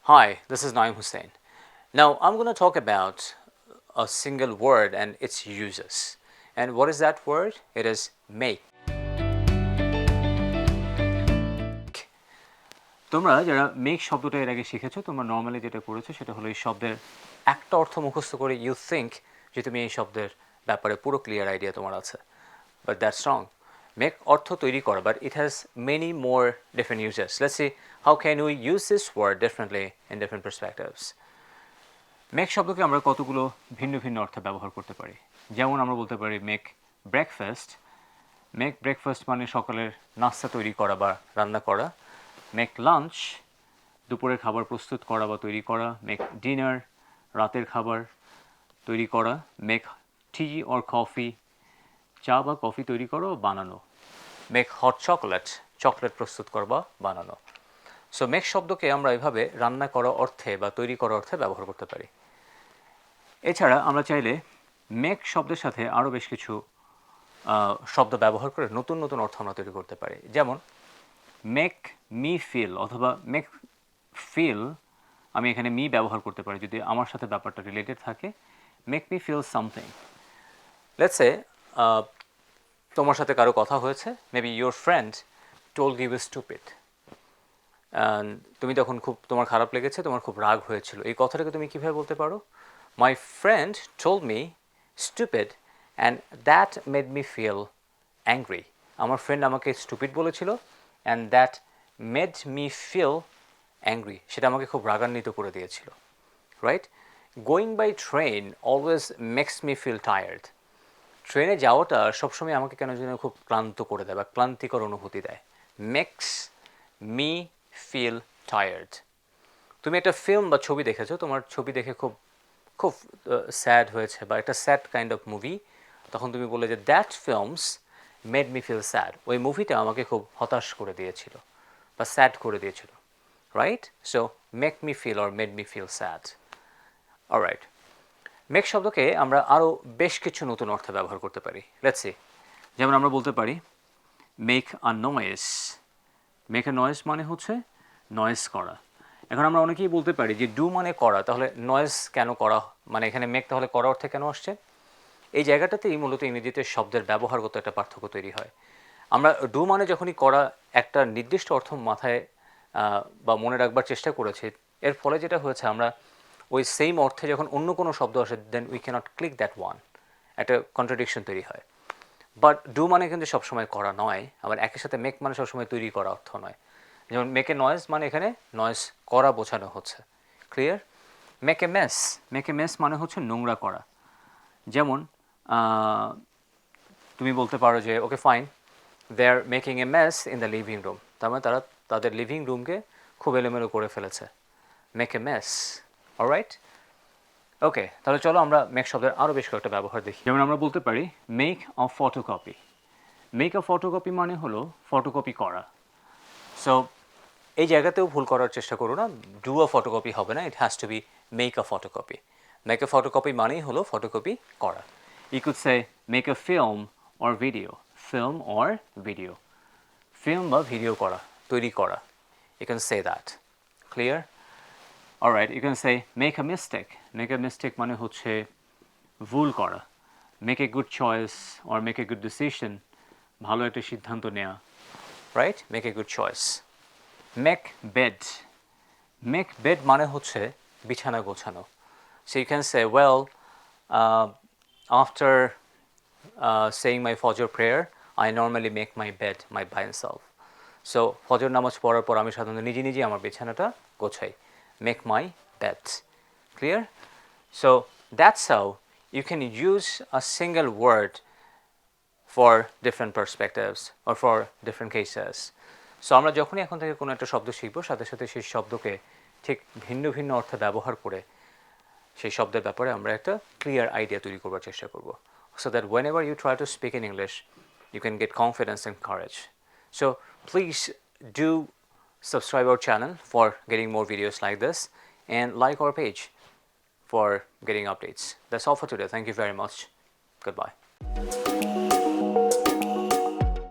Hi, this is Naeem Hussain. Now I'm going to talk about a single word and its uses. And what is that word? It is make. তোমরা যারা make শব্দটা এর আগে শিখেছো তোমরা normally যেটা করেছো সেটা হলো এই শব্দের একটা অর্থ মুখস্থ করে ইউ থিঙ্ক যে তুমি এই শব্দের ব্যাপারে পুরো ক্লিয়ার আইডিয়া তোমার আছে, বাট দ্যাটস রং। মেক অর্থ তৈরি করা, but it has many more different uses. Let's see how can we use this word differently in different perspectives. Make শব্দকে আমরা কতগুলো ভিন্ন ভিন্ন অর্থে ব্যবহার করতে পারি। যেমন আমরা বলতে পারি মেক ব্রেকফাস্ট। মেক ব্রেকফাস্ট মানে সকালের নাস্তা তৈরি করা বা রান্না করা। মেক লাঞ্চ, দুপুরের খাবার প্রস্তুত করা বা তৈরি করা। মেক ডিনার, রাতের খাবার তৈরি করা। মেক টি অর কফি, চা বা কফি তৈরি করা ও বানানো। মেক হট চকলেট, চকলেট প্রস্তুত করা বা বানানো। সো মেক শব্দকে আমরা এভাবে রান্না করা অর্থে বা তৈরি করা অর্থে ব্যবহার করতে পারি। এছাড়া আমরা চাইলে মেক শব্দের সাথে আরও বেশ কিছু শব্দ ব্যবহার করে নতুন নতুন অর্থ আমরা তৈরি করতে পারি। যেমন মেক মি ফিল অথবা মেক ফিল, আমি এখানে মি ব্যবহার করতে পারি যদি আমার সাথে ব্যাপারটা রিলেটেড থাকে। Make me feel something. Let's say তোমার সাথে কারো কথা হয়েছে, maybe your friend told you stupid, তুমি তখন খুব তোমার খারাপ লেগেছে, তোমার খুব রাগ হয়েছিল। এই কথাটাকে তুমি কীভাবে বলতে পারো? My friend told me stupid and that made me feel angry. আমার ফ্রেন্ড আমাকে স্টুপিড বলেছিল and that made me feel angry, সেটা আমাকে খুব রাগান্বিত করে দিয়েছিল। Right? Going by train always makes me feel tired. ট্রেনে যাওয়াটা সবসময় আমাকে কেন যেন খুব ক্লান্ত করে দেয় বা ক্লান্তিকর অনুভূতি দেয়। Makes me feel tired. তুমি একটা ফিল্ম বা ছবি দেখেছো, তোমার ছবি দেখে খুব খুব স্যাড হয়েছে বা একটা স্যাড কাইন্ড অফ মুভি, তখন তুমি বললে যে that films made me feel sad. ওই মুভিটা আমাকে খুব হতাশ করে দিয়েছিল বা স্যাড করে দিয়েছিল। Right? So make me feel or made me feel sad. Alright, make শব্দকে আমরা আরও বেশ কিছু নতুন অর্থে ব্যবহার করতে পারি। লেটস সি, যেমন আমরা বলতে পারি make a noise. Make a noise মানে হচ্ছে নয়েজ করা। এখন আমরা অনেকেই বলতে পারি যে ডু মানে করা, তাহলে নয়েজ কেন করা, মানে এখানে মেক তাহলে করা অর্থে কেন আসছে? এই জায়গাটাতেই মূলত ইংরেজিতে শব্দের ব্যবহারগত একটা পার্থক্য তৈরি হয়। আমরা ডু মানে যখনই করা একটা নির্দিষ্ট অর্থ মাথায় বা মনে রাখবার চেষ্টা করেছি, এর ফলে যেটা হয়েছে আমরা ওই সেম অর্থে যখন অন্য কোনো শব্দ আসে then we cannot click that one, একটা কন্ট্রাডিকশন তৈরি হয়। বাট ডু মানে কিন্তু সবসময় করা নয়, আবার একই সাথে মেক মানে সবসময় তৈরি করা অর্থ নয়। যেমন মেক এ নয়েজ মানে এখানে নয়েজ করা বোঝানো হচ্ছে। Clear? Make a mess, make a mess মানে হচ্ছে নোংরা করা। যেমন তুমি বলতে পারো যে okay fine, they are making a mess in the living room, তার মানে তারা তাদের লিভিং রুমকে খুব এলোমেলো করে ফেলেছে। Make a mace. অলরাইট? ওকে, তাহলে চলো আমরা মেক শব্দের আরও বেশ কয়েকটা ব্যবহার দেখি। যেমন আমরা বলতে পারি make a photocopy. Make a photocopy মানে হলো ফটোকপি করা। সো এই জায়গাতেও ভুল করার চেষ্টা করো না, ডু আ ফটোকপি হবে না, it has to be make a photocopy. Make a photocopy মানেই হলো ফটোকপি করা। You could say make a film or video. Film or video, film বা ভিডিও করা, তৈরি করা। You can say that. Clear? Alright, you can say make a mistake. Make a mistake মানে হচ্ছে ভুল করা। Make a good choice or make a good decision, ভালো একটা সিদ্ধান্ত নেওয়া। Right? Make a good choice. Make bed. Make bed মানে হচ্ছে বিছানা গোছানো। So you can say well after saying my Fajr prayer, I normally make my bed my by myself. So ফজর নামাজ পড়ার পর আমি সাধারণত নিজে নিজে আমার বিছানাটা গোছাই। Make my bed. Clear? So that's how you can use a single word for different perspectives or for different cases. So আমরা যখনই এখন থেকে কোনো একটা শব্দ শিখব, সাথে সাথে সেই শব্দকে ঠিক ভিন্ন ভিন্ন অর্থে ব্যবহার করে সেই শব্দের ব্যাপারে আমরা একটা ক্লিয়ার আইডিয়া তৈরি করবার চেষ্টা করব, so that whenever you try to speak in English you can get confidence and courage. So please do subscribe our channel for getting more videos like this and like our page for getting updates. That's all for today. Thank you very much. Goodbye.